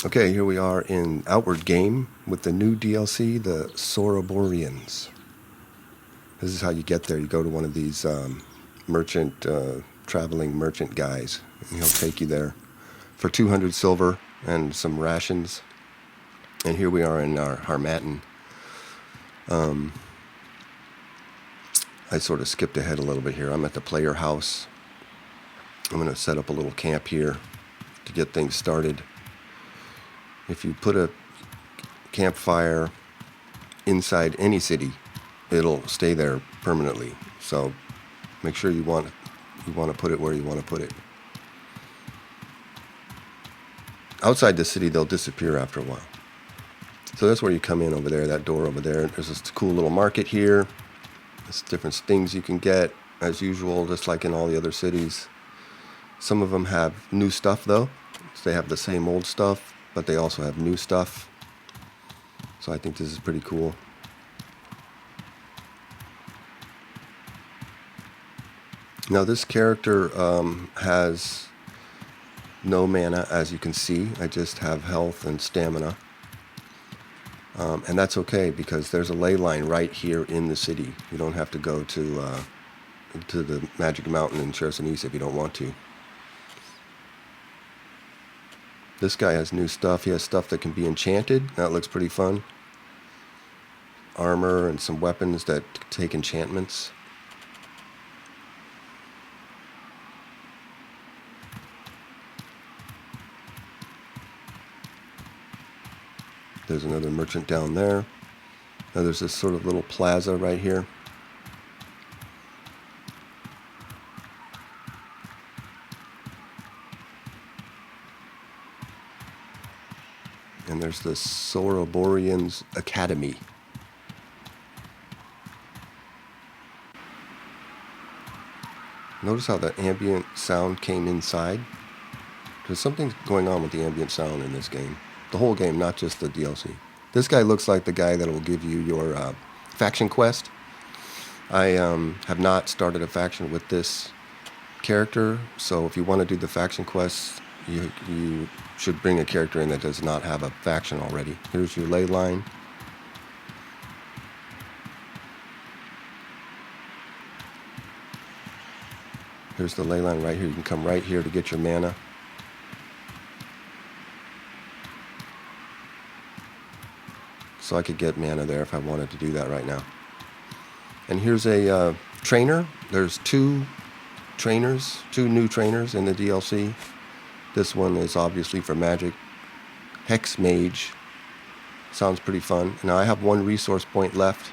Okay, here we are in Outward Game with the new DLC, the Soroboreans. This is how you get there. You go to one of these traveling merchant guys, and he'll take you there for 200 silver and some rations. And here we are in our Harmattan. I sort of skipped ahead a little bit here. I'm at the player house. I'm going to set up a little camp here to get things started. If you put a campfire inside any city, it'll stay there permanently. So make sure you want to put it where you want to put it. Outside the city, they'll disappear after a while. So that's where you come in over there, that door over there. There's this cool little market here. There's different things you can get, as usual, just like in all the other cities. Some of them have new stuff, though. So they have the same old stuff, but they also have new stuff. So I think this is pretty cool. Now this character has no mana, as you can see. I just have health and stamina. And that's okay, because there's a ley line right here in the city. You don't have to go to the Magic Mountain in Chersoneso if you don't want to. This guy has new stuff. He has stuff that can be enchanted. That looks pretty fun. Armor and some weapons that take enchantments. There's another merchant down there. Now there's this sort of little plaza right here. And there's the Soroboreans Academy. Notice how the ambient sound came inside. There's something going on with the ambient sound in this game. The whole game, not just the DLC. This guy looks like the guy that will give you your faction quest. I have not started a faction with this character, so if you want to do the faction quests, you should bring a character in that does not have a faction already. Here's your ley line. Here's the ley line right here. You can come right here to get your mana. So I could get mana there if I wanted to do that right now. And here's a trainer. There's two new trainers in the DLC. This one is obviously for magic. Hex Mage. Sounds pretty fun. Now I have one resource point left.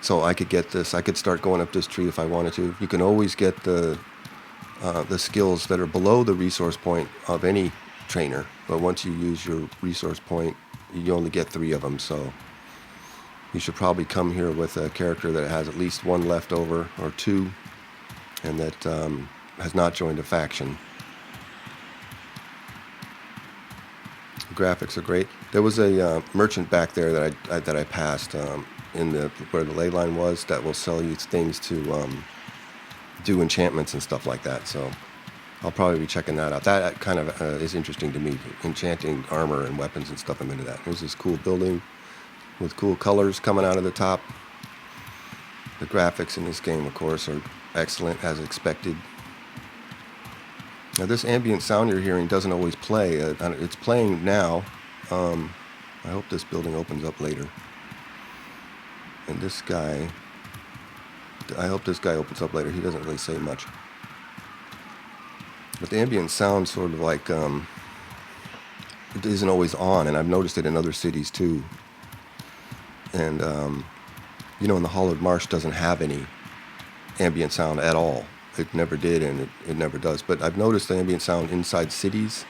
So I could get this. I could start going up this tree if I wanted to. You can always get the skills that are below the resource point of any trainer. But once you use your resource point, you only get 3 of them. So you should probably come here with a character that has at least 1 left over, or 2, and that has not joined a faction. The graphics are great. There was a merchant back there that I passed in where the ley line was, that will sell you things to do enchantments and stuff like that. So I'll probably be checking that out. That kind of is interesting to me, enchanting armor and weapons and stuff. I'm into that. There's this cool building with cool colors coming out of the top. The graphics in this game, of course, are excellent, as expected. Now this ambient sound you're hearing doesn't always play. It's playing now. I hope this building opens up later. And this guy, I hope this guy opens up later. He doesn't really say much. But the ambient sound sort of like it isn't always on, and I've noticed it in other cities too. And you know, in the Hollowed Marsh doesn't have any ambient sound at all. It never did, and it never does. But I've noticed the ambient sound inside cities,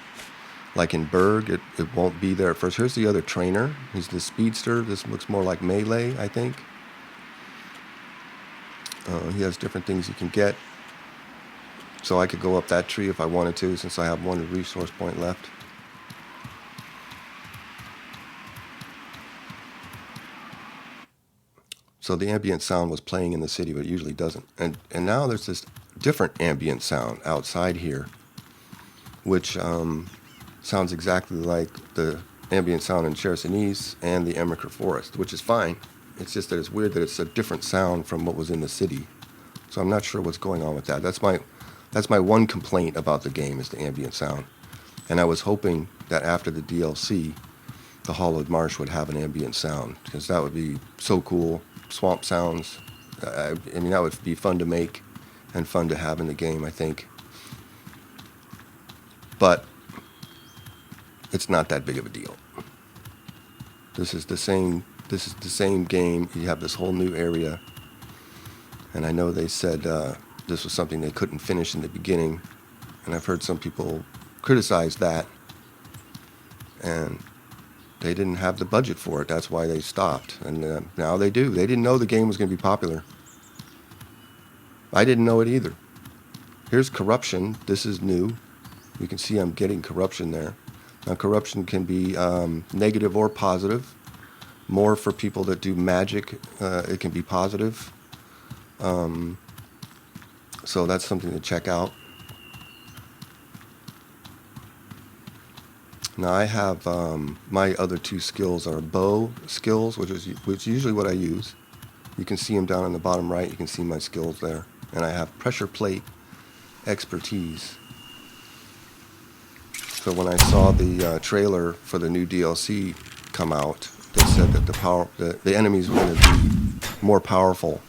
like in Berg, it won't be there at first. Here's the other trainer. He's the speedster. This looks more like melee, I think. He has different things you can get. So I could go up that tree if I wanted to, since I have 1 resource point left. So the ambient sound was playing in the city, but it usually doesn't. And now there's this different ambient sound outside here, which sounds exactly like the ambient sound in Chersonese and the Emmerich Forest, which is fine. It's just that it's weird that it's a different sound from what was in the city. So I'm not sure what's going on with that. That's my one complaint about the game, is the ambient sound. And I was hoping that after the DLC, the Hollowed Marsh would have an ambient sound, because that would be so cool. Swamp sounds. I mean, that would be fun to make and fun to have in the game, I think. But it's not that big of a deal. This is the same game. You have this whole new area. And I know they said this was something they couldn't finish in the beginning. And I've heard some people criticize that. And they didn't have the budget for it. That's why they stopped. And now they do. They didn't know the game was going to be popular. I didn't know it either. Here's corruption. This is new. You can see I'm getting corruption there. Now, corruption can be negative or positive. More for people that do magic, it can be positive. So that's something to check out. Now I have my other two skills are bow skills, which is usually what I use. You can see them down in the bottom right. You can see my skills there. And I have pressure plate expertise. So when I saw the trailer for the new DLC come out, they said that the enemies were going to be more powerful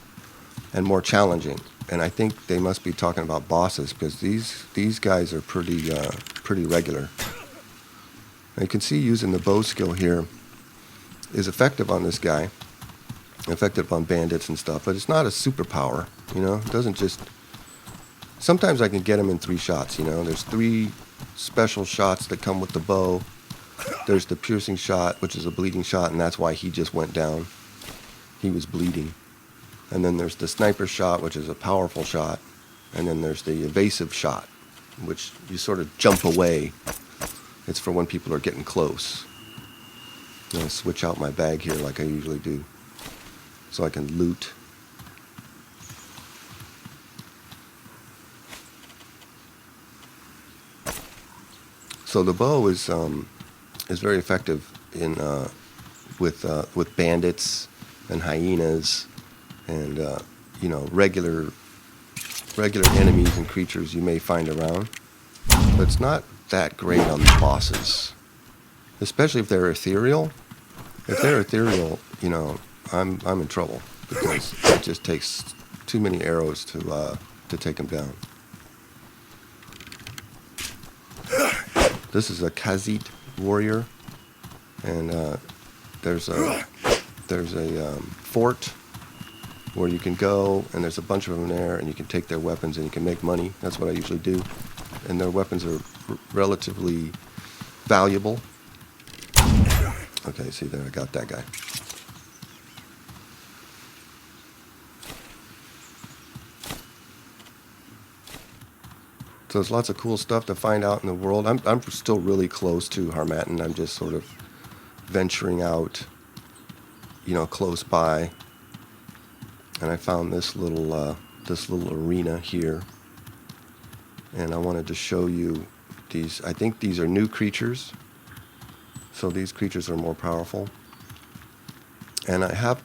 and more challenging. And I think they must be talking about bosses, because these guys are pretty regular. And you can see using the bow skill here is effective on this guy, effective on bandits and stuff, but it's not a superpower, you know. It doesn't just... Sometimes I can get him in 3 shots, you know. There's 3 special shots that come with the bow. There's the piercing shot, which is a bleeding shot, and that's why he just went down. He was bleeding. And then there's the sniper shot, which is a powerful shot. And then there's the evasive shot, which you sort of jump away. It's for when people are getting close. I'm going to switch out my bag here like I usually do, so I can loot. So the bow is very effective in with bandits and hyenas and you know, regular enemies and creatures you may find around. But it's not that great on the bosses, especially if they're ethereal. If they're ethereal, you know, I'm in trouble, because it just takes too many arrows to take them down. This is a Khazit warrior, and there's a fort where you can go, and there's a bunch of them there, and you can take their weapons and you can make money. That's what I usually do, and their weapons are relatively valuable. Okay, see there, I got that guy. So there's lots of cool stuff to find out in the world. I'm still really close to Harmattan. I'm just sort of venturing out, you know, close by. And I found this little arena here. And I wanted to show you these. I think these are new creatures. So these creatures are more powerful. And I have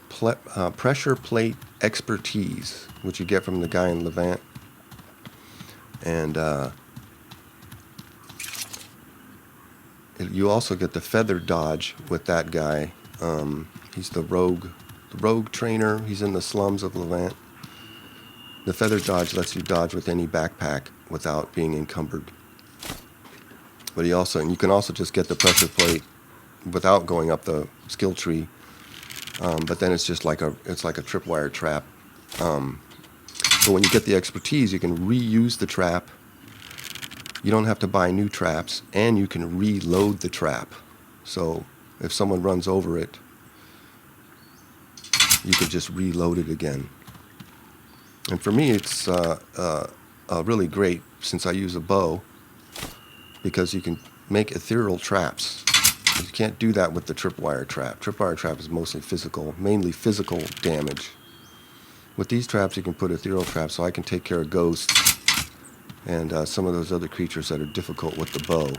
pressure plate expertise, which you get from the guy in Levant. And you also get the feather dodge with that guy. He's the rogue trainer. He's in the slums of Levant. The feather dodge lets you dodge with any backpack without being encumbered. But you can also just get the pressure plate without going up the skill tree. But then it's just like a tripwire trap. So when you get the expertise, you can reuse the trap. You don't have to buy new traps, and you can reload the trap. So if someone runs over it, you could just reload it again. And for me, it's really great since I use a bow, because you can make ethereal traps. You can't do that with the tripwire trap. Tripwire trap is mainly physical damage. With these traps, you can put ethereal traps, so I can take care of ghosts and some of those other creatures that are difficult with the bow.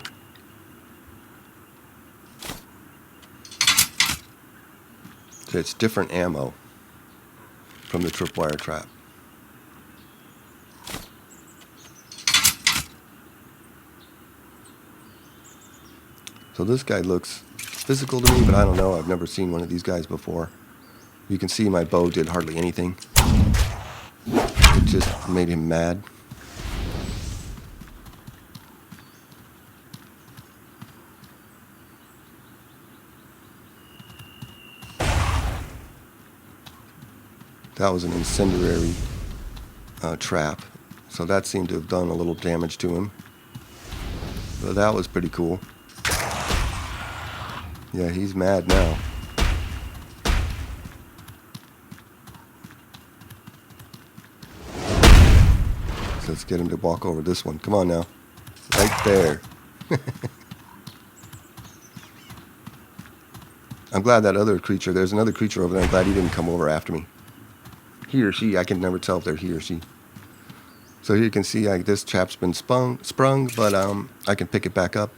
It's different ammo from the Tripwire Trap. So this guy looks physical to me, but I don't know. I've never seen one of these guys before. You can see my bow did hardly anything. It just made him mad. That was an incendiary trap. So that seemed to have done a little damage to him. But that was pretty cool. Yeah, he's mad now. So let's get him to walk over this one. Come on now. Right there. I'm glad that other creature, there's another creature over there. I'm glad he didn't come over after me. He or she, I can never tell if they're he or she. So here you can see this trap's been sprung, but I can pick it back up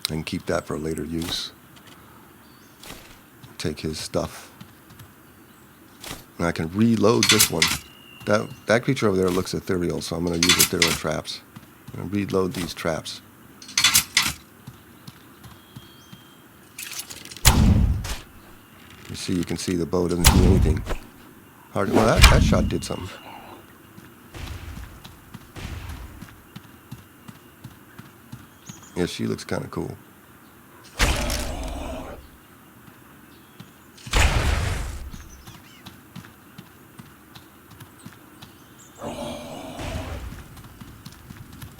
and keep that for later use. Take his stuff. And I can reload this one. That creature over there looks ethereal, so I'm going to use ethereal traps. I'm going to reload these traps. You can see the bow doesn't do anything. Well, that shot did something. Yeah, she looks kind of cool.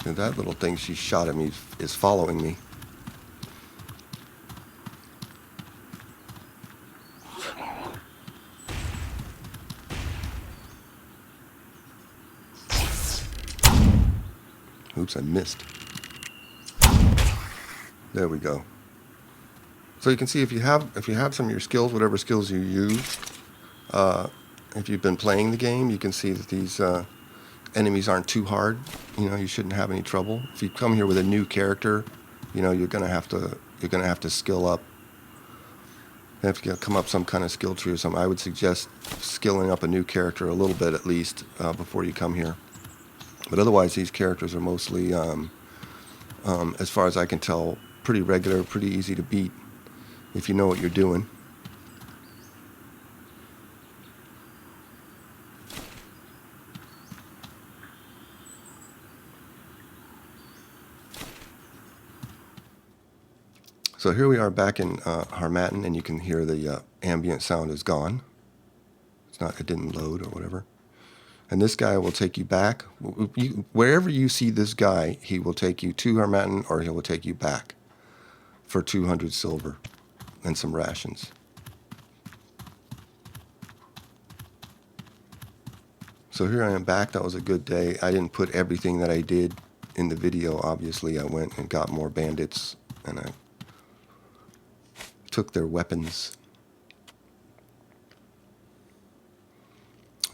And that little thing she shot at me is following me. Oops, I missed. There we go. So you can see if you have some of your skills, whatever skills you use, if you've been playing the game, you can see that these enemies aren't too hard. You know, you shouldn't have any trouble. If you come here with a new character, you know, you're gonna have to skill up. You have to come up some kind of skill tree or something. I would suggest skilling up a new character a little bit at least before you come here. But otherwise, these characters are mostly, as far as I can tell, pretty regular, pretty easy to beat if you know what you're doing. So here we are back in Harmattan, and you can hear the ambient sound is gone. It didn't load or whatever. And this guy will take you back. Wherever you see this guy, he will take you to Harmattan, or he will take you back for 200 silver and some rations. So here I am back. That was a good day. I didn't put everything that I did in the video, obviously. I went and got more bandits, and I took their weapons.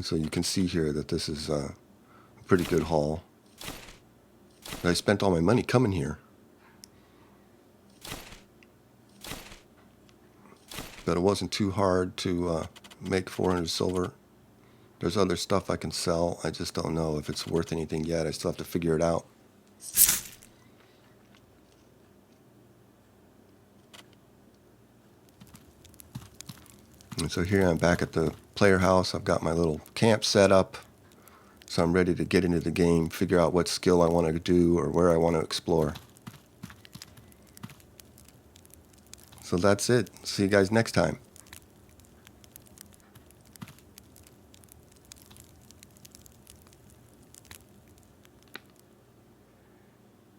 So you can see here that this is a pretty good haul. I spent all my money coming here. But it wasn't too hard to make 400 silver. There's other stuff I can sell. I just don't know if it's worth anything yet. I still have to figure it out. And so here I'm back at the player house. I've got my little camp set up. So I'm ready to get into the game, figure out what skill I want to do or where I want to explore. So that's it. See you guys next time.